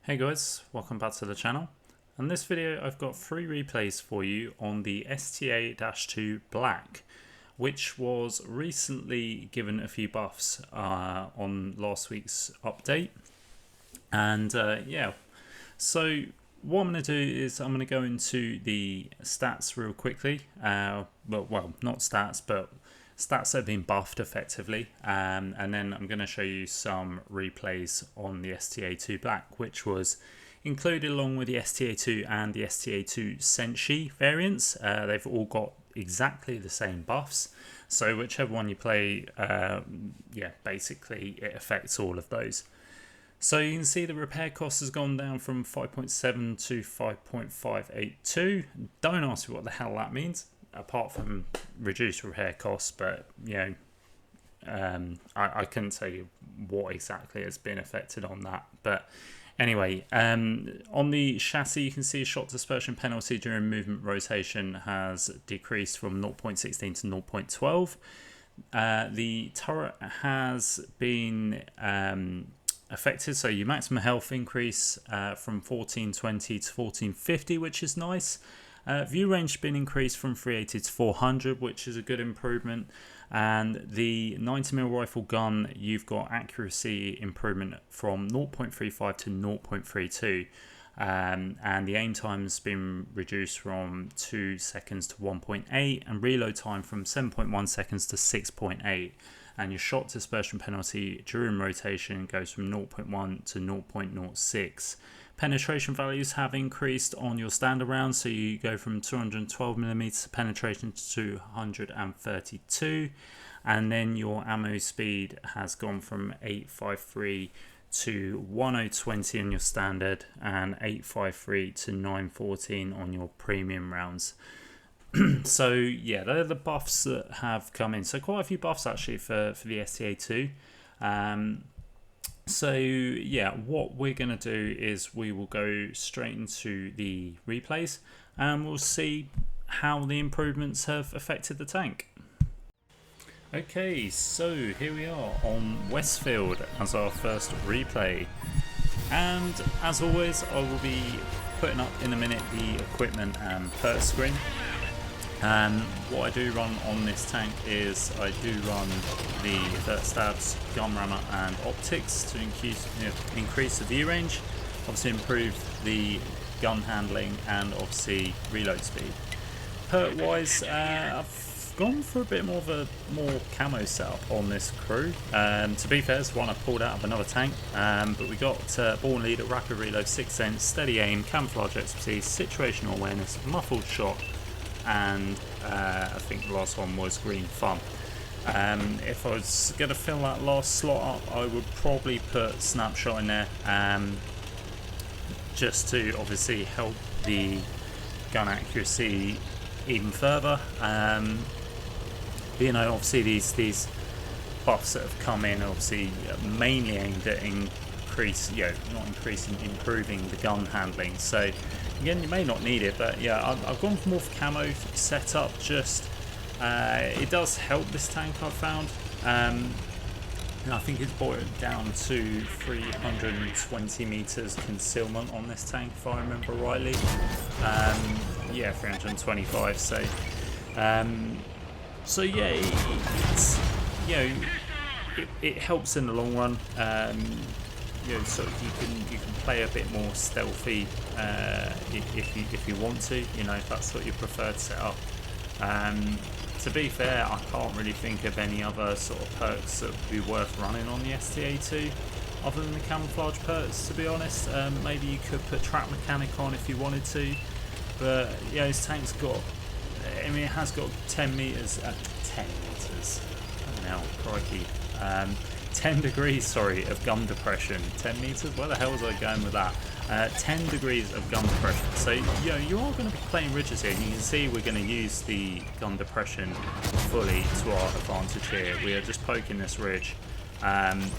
Hey guys, welcome back to the channel. In this video I've got 3 replays for you on the STA-2 Black, which was recently given a few buffs on last week's update. And yeah, so what I'm going to do is I'm going to go into the stats real quickly. Well, not stats, but stats that have been buffed effectively, and then I'm going to show you some replays on the STA-2 Black, which was included along with the STA-2 and the STA-2 Senshi variants. They've all got exactly the same buffs, so whichever one you play, yeah, basically it affects all of those. So you can see the repair cost has gone down from 5.7 to 5.582. Don't ask me what the hell that means, apart from reduced repair costs, but you know, I couldn't tell you what exactly has been affected on that. But anyway, on the chassis you can see a shot dispersion penalty during movement rotation has decreased from 0.16 to 0.12. The turret has been affected, so your maximum health increase from 1420 to 1450, which is nice. View range has been increased from 380 to 400, which is a good improvement. And the 90mm rifle gun, you've got accuracy improvement from 0.35 to 0.32. And the aim time has been reduced from 2 seconds to 1.8, and reload time from 7.1 seconds to 6.8. And your shot dispersion penalty during rotation goes from 0.1 to 0.06. Penetration values have increased on your standard rounds, so you go from 212mm penetration to 232, and then your ammo speed has gone from 853 to 1020 on your standard, and 853 to 914 on your premium rounds. So yeah, they're the buffs that have come in. So quite a few buffs actually for the STA-2. So yeah, what we're going to do is we will go straight into the replays and we'll see how the improvements have affected the tank. Okay, so here we are on Westfield as our first replay, and as always I will be putting up in a minute the equipment and perk screen. And what I do run on this tank is I do run the 30 stabs, gun rammer and optics to increase the view range, obviously improve the gun handling and obviously reload speed. Perk wise, I've gone for a bit more of a camo setup on this crew. To be fair, it's one I pulled out of another tank, but we got Born Leader, rapid reload, 6th sense, steady aim, camouflage expertise, situational awareness, muffled shot, and I think the last one was green fun. If I was going to fill that last slot up, I would probably put snapshot in there, just to obviously help the gun accuracy even further. You know, obviously these buffs that have come in, obviously mainly aimed at improving the gun handling. So again, you may not need it, but yeah, I've gone for more camo setup. Just it does help this tank, I've found. And I think it's boiled down to 320 meters concealment on this tank, if I remember rightly. Yeah, 325. So yeah, it's, you know, it helps in the long run. You know, so you can play a bit more stealthy if you want to, you know, if that's what your preferred setup. To be fair, I can't really think of any other sort of perks that would be worth running on the STA-2 other than the camouflage perks, to be honest. Maybe you could put trap mechanic on if you wanted to, but yeah, this tank's got, I mean, it has got 10 meters, 10 meters, oh no, crikey, 10 degrees, sorry, of gun depression. 10 meters? Where the hell was I going with that? 10 degrees of gun depression. So, you know, you are going to be playing ridges here. And you can see we're going to use the gun depression fully to our advantage here. We are just poking this ridge, and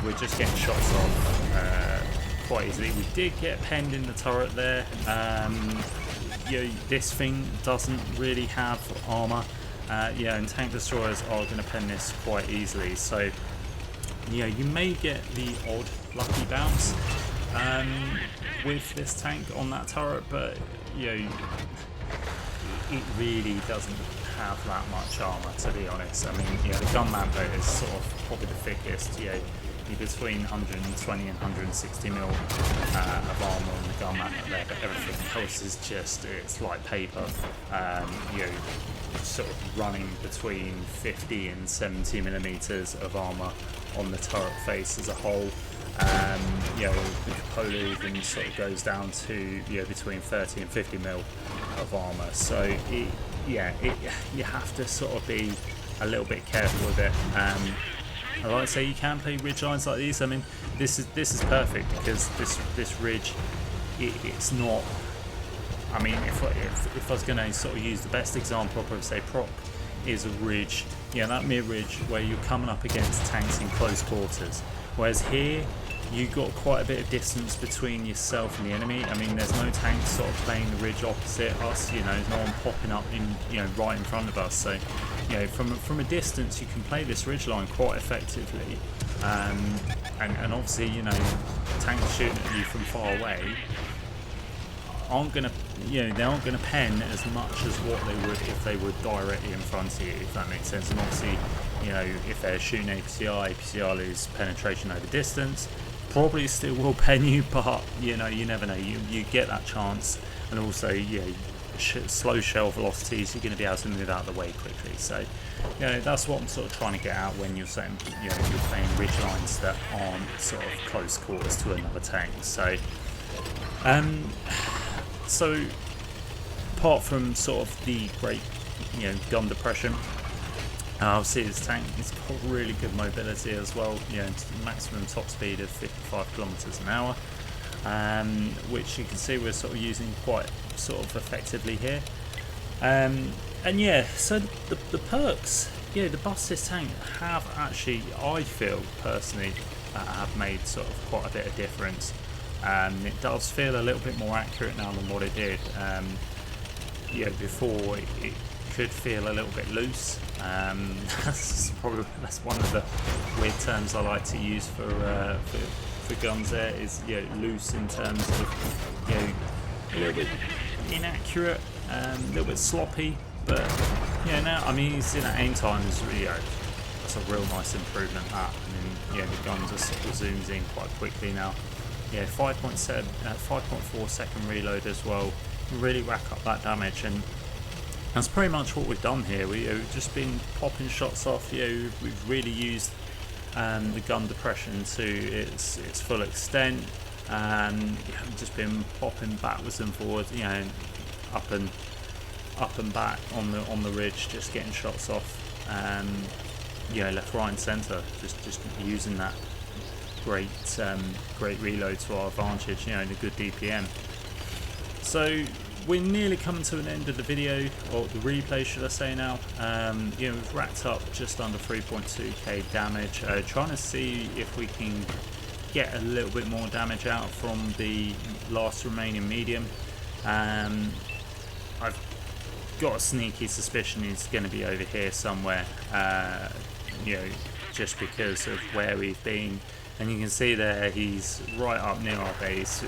we're just getting shots off quite easily. We did get penned in the turret there. You know, this thing doesn't really have armor. Yeah, and tank destroyers are going to pen this quite easily, so you know, you may get the odd lucky bounce, with this tank on that turret, but you know, it really doesn't have that much armour, to be honest. I mean, you know, the gun mount though is sort of probably the thickest. You know, you're between 120 and 160 mil of armour on the gun mount there, but everything else is just, it's like paper. You know, sort of running between 50 and 70 millimeters of armour on the turret face as a whole. You know, the cupola even sort of goes down to, you know, between 30 and 50 mil of armour. So you have to sort of be a little bit careful with it. Like I say, you can play ridge lines like these. I mean, this is perfect because this ridge, it's not. I mean, if I was going to sort of use the best example, I'd probably say prop is a ridge. Yeah, that mid ridge where you're coming up against tanks in close quarters. Whereas here, you've got quite a bit of distance between yourself and the enemy. I mean, there's no tanks sort of playing the ridge opposite us. You know, there's no one popping up in, you know, right in front of us. So, you know, from a distance, you can play this ridge line quite effectively. And obviously, you know, tanks shooting at you from far away aren't gonna, you know, they aren't gonna pen as much as what they would if they were directly in front of you, if that makes sense. And obviously, you know, if they're shooting APCR lose penetration over distance, probably still will pen you, but you know, you never know. You get that chance, and also, you know, slow shell velocities, you're going to be able to move out of the way quickly. So, you know, that's what I'm sort of trying to get at when you're saying, you know, you're playing ridge lines that aren't sort of close quarters to another tank. So, so apart from sort of the great, you know, gun depression, obviously this tank has got really good mobility as well. You know, maximum top speed of 55 kilometers an hour, which you can see we're sort of using quite sort of effectively here. And yeah, so the perks, yeah, the buffs this tank have actually, I feel personally, have made sort of quite a bit of difference. It does feel a little bit more accurate now than what it did. Yeah, before it could feel a little bit loose. That's one of the weird terms I like to use for guns. There is, you know, loose in terms of, you know, a little bit inaccurate, a little bit sloppy. But yeah, now I mean, seeing that aim time is really, that's a real nice improvement. That, I mean, yeah, the gun just sort of zooms in quite quickly now. Yeah, 5.4 second reload as well. Really rack up that damage, and that's pretty much what we've done here. We've just been popping shots off. You know, we've really used the gun depression to its full extent. Yeah, we've just been popping backwards and forwards. You know, up and back on the ridge, just getting shots off. You know, left, right, and centre. Just using that great reload to our advantage, you know, and a good DPM. So we're nearly coming to an end of the video, or the replay should I say now. You know, we've racked up just under 3.2k damage, trying to see if we can get a little bit more damage out from the last remaining medium. I've got a sneaky suspicion he's going to be over here somewhere, you know, just because of where we've been. And you can see there he's right up near our base,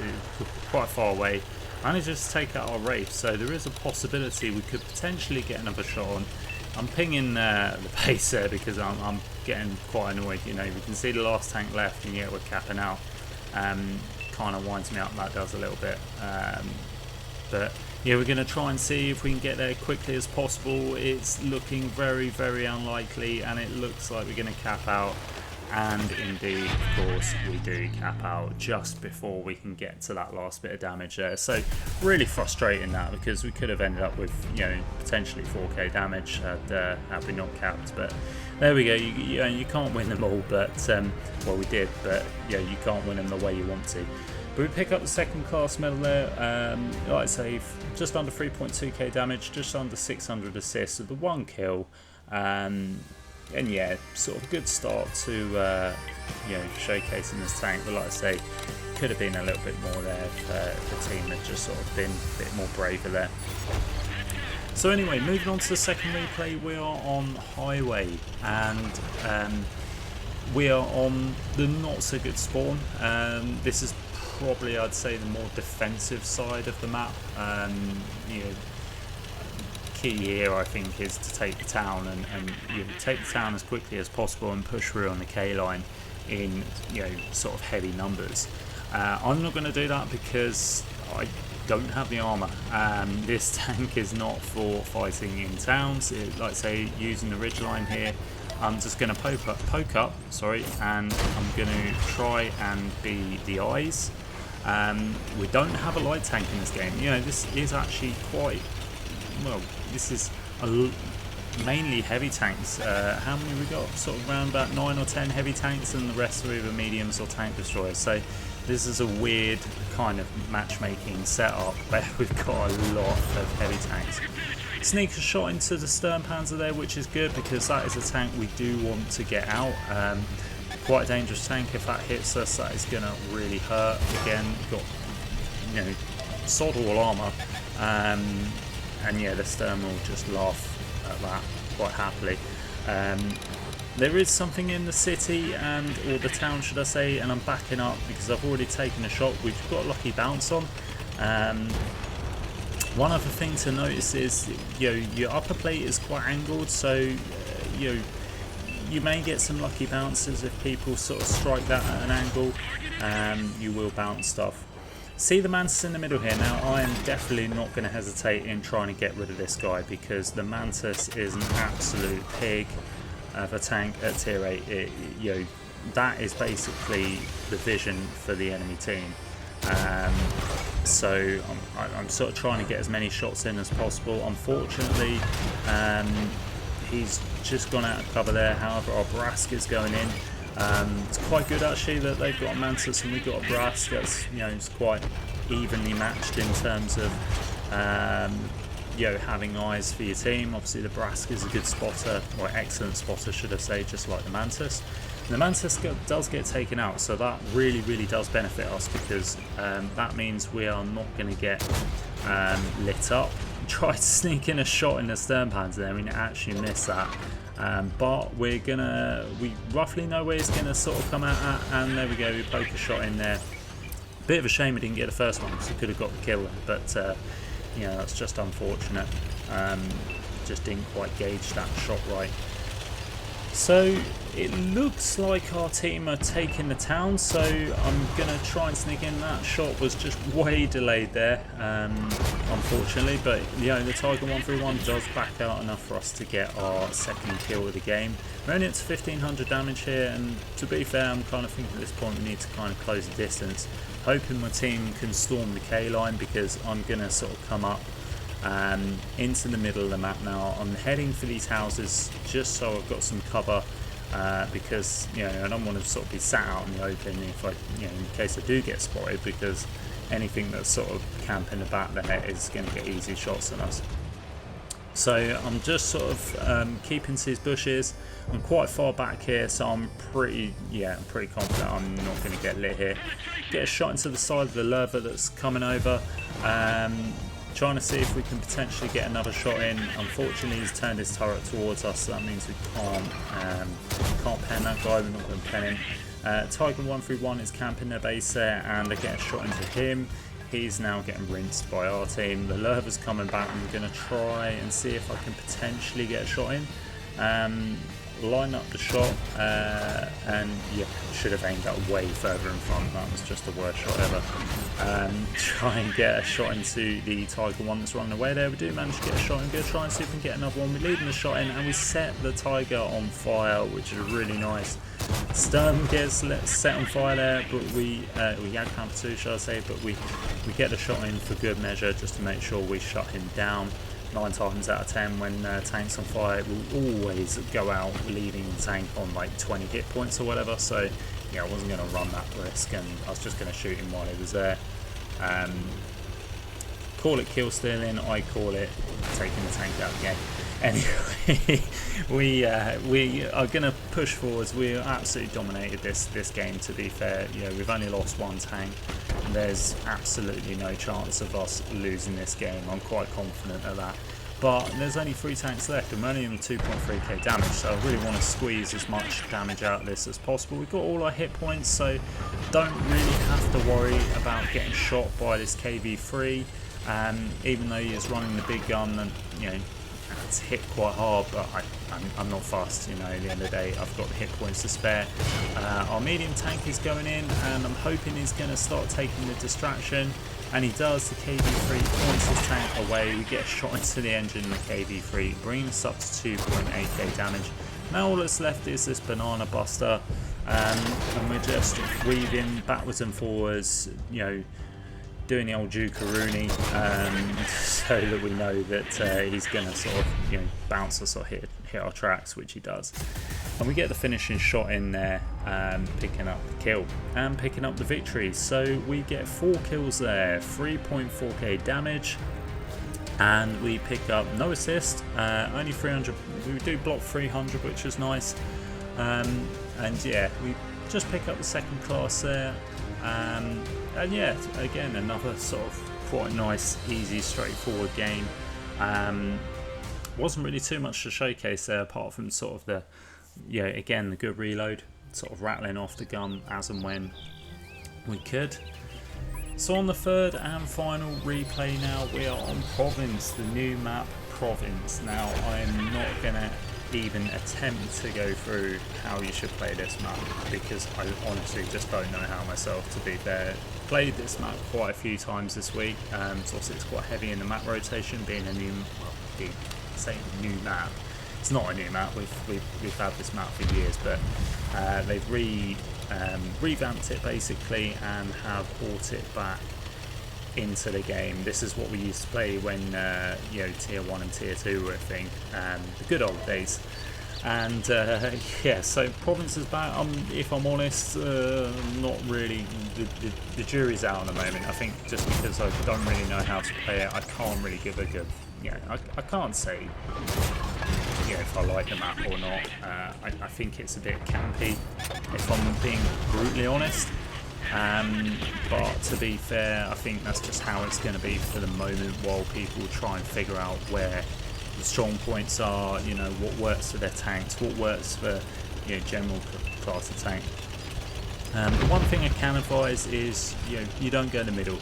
quite far away. And he's just take out our Wraith, so there is a possibility we could potentially get another shot on. I'm pinging the base there because I'm getting quite annoyed. You know, we can see the last tank left, and yet we're capping out. Kind of winds me up, that does a little bit. But yeah, we're going to try and see if we can get there quickly as possible. It's looking very, very unlikely, and it looks like we're going to cap out. And indeed, of course, we do cap out just before we can get to that last bit of damage there. So really frustrating that, because we could have ended up with, you know, potentially 4k damage had we not capped. But there we go. You can't win them all, but well, we did, but yeah, you can't win them the way you want to. But we pick up the second class medal there. Like I say, just under 3.2k damage, just under 600 assists with the 1 kill. And yeah, sort of good start to you know, showcasing this tank. But like I say, could have been a little bit more there if the team had just sort of been a bit more braver there. So anyway, moving on to the second replay, we are on Highway, and we are on the not so good spawn. This is probably, I'd say, the more defensive side of the map. You know, key here, I think, is to take the town and you know, take the town as quickly as possible and push through on the K line in, you know, sort of heavy numbers. I'm not going to do that because I don't have the armour. This tank is not for fighting in towns. Like I say, using the ridgeline here, I'm just going to poke up, and I'm going to try and be the eyes. We don't have a light tank in this game. You know, this is actually quite, well, this is mainly heavy tanks. How many we got? Sort of around about 9 or 10 heavy tanks, and the rest are either mediums or tank destroyers. So this is a weird kind of matchmaking setup where we've got a lot of heavy tanks. Sneak a shot into the stern panzer there, which is good because that is a tank we do want to get out. Quite a dangerous tank. If that hits us, that is going to really hurt. Again, got, you know, sod all armour. And yeah, the stern will just laugh at that quite happily. There is something in the city, or the town should I say, and I'm backing up because I've already taken a shot. We've got a lucky bounce on. One other thing to notice is, you know, your upper plate is quite angled, so you know, you may get some lucky bounces if people sort of strike that at an angle. You will bounce stuff. See the Mantis in the middle here. Now I am definitely not going to hesitate in trying to get rid of this guy because the Mantis is an absolute pig of a tank at tier 8. You know, that is basically the vision for the enemy team. So I'm sort of trying to get as many shots in as possible. Unfortunately, he's just gone out of cover there. However, our Brask is going in. It's quite good actually that they've got a Mantis and we've got a Brask. That's, you know, it's quite evenly matched in terms of you know, having eyes for your team. Obviously the Brask is a good spotter, or excellent spotter should I say, just like the Mantis. And the Mantis does get taken out, so that really does benefit us because that means we are not going to get lit up. Tried to sneak in a shot in the stern panzer there, I mean, it actually missed that. But we roughly know where it's going to sort of come out at, and there we go, we poke a shot in there. Bit of a shame we didn't get the first one because we could have got the kill there, but you know, that's just unfortunate. Just didn't quite gauge that shot right. So it looks like our team are taking the town, so I'm going to try and sneak in. That shot was just way delayed there, unfortunately, but you know, the Tiger 131 does back out enough for us to get our second kill of the game. We're only up to 1500 damage here, and to be fair, I'm kind of thinking at this point we need to kind of close the distance. Hoping my team can storm the K line because I'm going to sort of come up into the middle of the map now. I'm heading for these houses just so I've got some cover because, you know, I don't want to sort of be sat out in the open if I, you know, in case I do get spotted, because anything that's sort of camping the back there is going to get easy shots on us. So I'm just sort of keeping to these bushes. I'm quite far back here, so I'm pretty confident I'm not going to get lit here. Get a shot into the side of the lurver that's coming over. Trying to see if we can potentially get another shot in. Unfortunately, he's turned his turret towards us, so that means we can't pen that guy. We're not going to pen him. Tiger 131 is camping their base there, and they get a shot into him. He's now getting rinsed by our team. The lurver's coming back. I'm going to try and see if I can potentially get a shot in. Line up the shot, and yeah, should have aimed that way further in front. That was just the worst shot ever. Try and get a shot into the Tiger one that's running away there. We do manage to get a shot, and go try and see if we can get another one. We're leading the shot in, and we set the Tiger on fire, which is really nice. Stern gets set on fire there, but we Yag Panther 2, shall I say, but we get the shot in for good measure just to make sure we shut him down. 9 times out of 10 when tank's on fire, it will always go out leaving the tank on like 20 hit points or whatever, so yeah, I wasn't going to run that risk, and I was just going to shoot him while he was there. Call it kill stealing, I call it taking the tank out again. Anyway, we are going to push forwards. We absolutely dominated this game, to be fair. You know, we've only lost one tank. There's absolutely no chance of us losing this game. I'm quite confident of that. But there's only 3 tanks left, and we're only in 2.3k damage, so I really want to squeeze as much damage out of this as possible. We've got all our hit points, so don't really have to worry about getting shot by this KV3, even though he is running the big gun, and it's hit quite hard, but I'm not fussed. At the end of the day, I've got the hit points to spare. Our medium tank is going in, and I'm hoping he's going to start taking the distraction, and he does. The KV3 points his tank away. We get a shot into the engine of the KV3, bringing us up to 2.8k damage. Now all that's left is this banana buster, and we're just weaving backwards and forwards, doing the old Jukaruni, so that we know that he's going to sort of bounce us or hit our tracks, which he does. And we get the finishing shot in there, picking up the kill and picking up the victory. So we get 4 kills there, 3.4k damage, and we pick up no assist, only 300. We do block 300, which was nice. And yeah, we just pick up the second class there. And yeah, again, another sort of quite nice, easy, straightforward game. Wasn't really too much to showcase there, apart from sort of the, again, the good reload, sort of rattling off the gun as and when we could. So on the third and final replay now, we are on Province, the new map Province. Now I'm not going to even attempt to go through how you should play this map, because I honestly just don't know how myself, to be fair. Played this map quite a few times this week, so obviously it's quite heavy in the map rotation, being a new, well, say new map. It's not a new map, we've had this map for years, but they've revamped it basically and have brought it back into the game. This is what we used to play when tier 1 and tier 2 were a thing, the good old days. And yeah, so Province is back. If I'm honest, not really. The jury's out at the moment. I think just because I don't really know how to play it, I can't really give a good. I can't say if I like the map or not. I think it's a bit campy, if I'm being brutally honest. But to be fair, I think that's just how it's going to be for the moment, while people try and figure out where the strong points are, what works for their tanks, what works for general class of tank. The one thing I can advise is you don't go in the middle.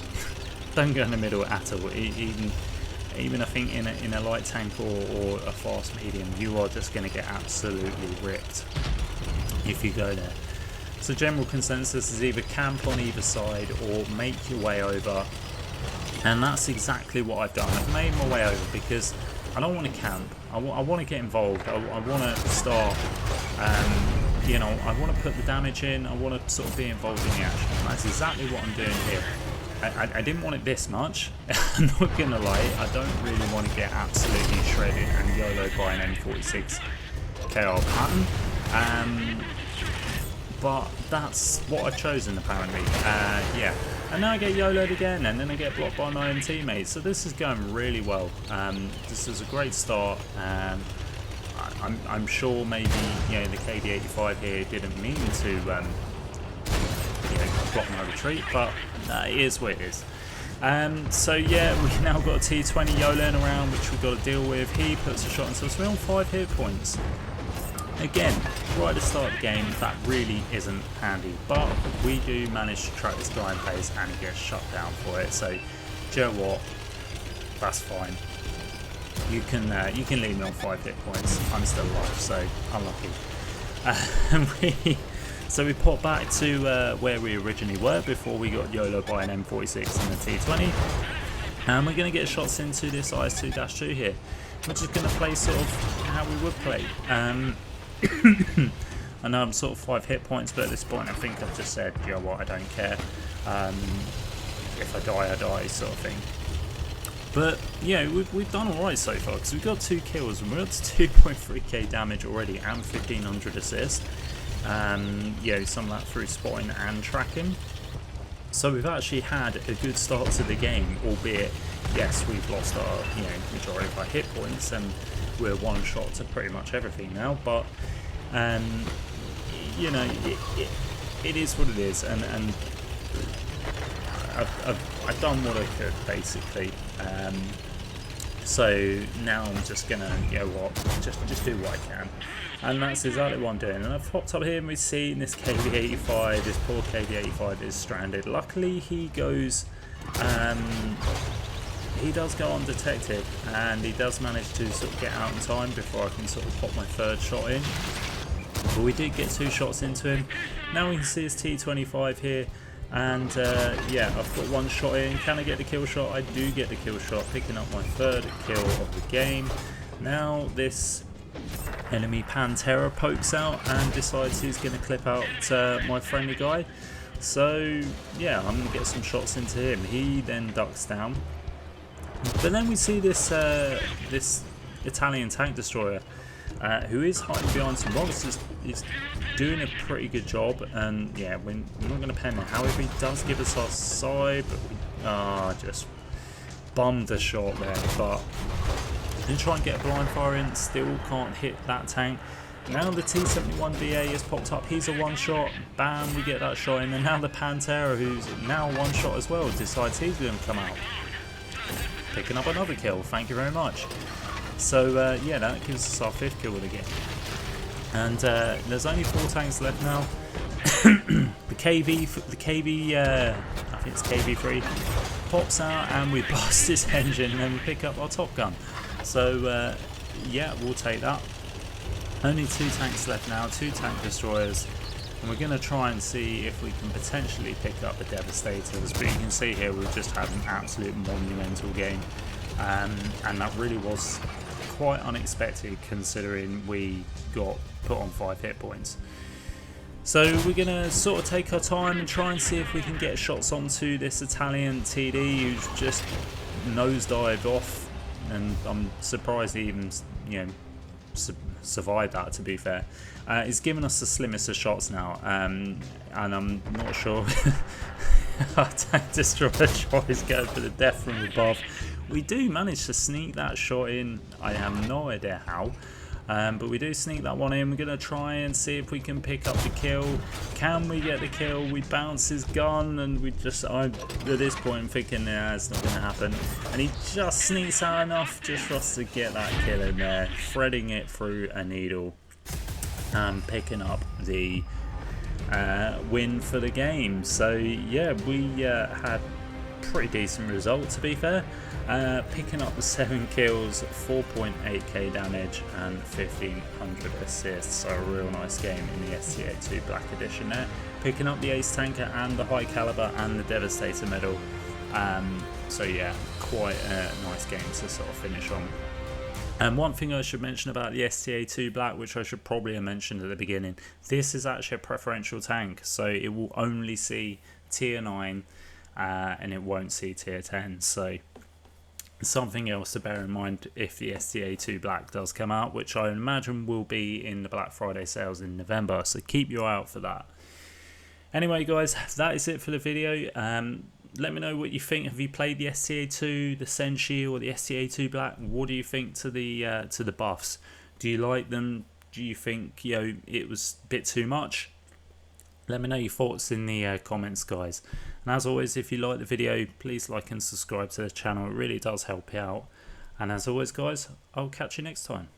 Don't go in the middle at all. Even I think in a light tank or a fast medium, you are just going to get absolutely ripped if you go there. So general consensus is either camp on either side or make your way over, and that's exactly what I've done. I've made my way over because I don't want to camp. I want to get involved. I want to start, I want to put the damage in. I want to sort of be involved in the action. And that's exactly what I'm doing here. I didn't want it this much. I'm not going to lie. I don't really want to get absolutely shredded and YOLO by an M46 KR pattern. But that's what I've chosen, apparently. Yeah, and now I get YOLO'd again, and then I get blocked by my own teammates. So this is going really well. This is a great start. I'm sure maybe the KD85 here didn't mean to block my retreat, but it is what it is. So yeah, we've now got a T20 YOLOing around, which we've got to deal with. He puts a shot into us. We're on 5 hit points. Again, right at the start of the game, that really isn't handy, but we do manage to track this guy in place, and he gets shut down for it. So, do you know what? That's fine. You can leave me on 5 hit points. I'm still alive, so unlucky. So we pop back to where we originally were before we got YOLO by an M46 and a T20, and we're going to get shots into this STA-2 here. We're just going to play sort of how we would play. I know I'm sort of 5 hit points, but at this point I think I've just said, you know what, I don't care. If I die, I die, sort of thing. But yeah, we've done alright so far, because we've got 2 kills and we're up to 2.3k damage already and 1500 assists. Some of that through spotting and tracking. So we've actually had a good start to the game, albeit yes, we've lost our majority of our hit points and we're one shot to pretty much everything now. But it is what it is, and I've done what I could basically. So now I'm just gonna, you know what, just do what I can, and that's exactly what I'm doing. And I've popped up here and we've seen this KV-85, this poor KV-85 is stranded. Luckily he goes, he does go undetected, and he does manage to sort of get out in time before I can sort of pop my third shot in. But we did get 2 shots into him. Now we can see his T25 here. And yeah, I've got 1 shot in. Can I get the kill shot? I do get the kill shot, picking up my 3rd kill of the game. Now this enemy Pantera pokes out and decides he's going to clip out my friendly guy. So yeah, I'm going to get some shots into him. He then ducks down. But then we see this this Italian tank destroyer who is hiding behind some rocks. He's doing a pretty good job, and yeah, we're not going to pen it. However, he does give us our side, but we just bummed a shot there. But we try and get a blind fire in, still can't hit that tank. Now the T71BA has popped up. He's a 1 shot. Bam, we get that shot in. And now the Pantera, who's now 1 shot as well, decides he's going to come out, picking up another kill. Thank you very much. So yeah, that gives us our 5th kill of the game. And there's only 4 tanks left now. the KV, I think it's KV3, pops out and we blast his engine, and then we pick up our top gun. So yeah, we'll take that. Only 2 tanks left now, 2 tank destroyers, and we're going to try and see if we can potentially pick up the Devastators. But you can see here we've just had an absolute monumental game, and that really was quite unexpected considering we got put on 5 hit points. So we're going to sort of take our time and try and see if we can get shots onto this Italian TD who's just nosedived off, and I'm surprised he even, you know, survived that, to be fair. He's given us the slimmest of shots now, and I'm not sure our tank destroyer tries going for the death from above. We do manage to sneak that shot in. I have no idea how, but we do sneak that one in. We're going to try and see if we can pick up the kill. Can we get the kill? We bounce his gun, and we just, at this point I'm thinking, nah, it's not going to happen. And he just sneaks out enough just for us to get that kill in there, threading it through a needle and picking up the win for the game. So yeah, we had pretty decent result, to be fair. Picking up the 7 kills, 4.8k damage and 1500 assists, so a real nice game in the STA-2 Black Edition there. Picking up the Ace Tanker and the High Caliber and the Devastator medal. So yeah, quite a nice game to sort of finish on. And one thing I should mention about the STA-2 Black, which I should probably have mentioned at the beginning, this is actually a preferential tank, so it will only see tier 9 and it won't see tier 10. So something else to bear in mind if the STA-2 Black does come out, which I imagine will be in the Black Friday sales in November, so keep your eye out for that. Anyway guys, that is it for the video. Let me know what you think. Have you played the STA-2, the Senshi, or the STA-2 Black? What do you think to the buffs? Do you like them? Do you think, you know, it was a bit too much? Let me know your thoughts in the comments, guys. And as always, if you like the video, please like and subscribe to the channel. It really does help you out. And as always, guys, I'll catch you next time.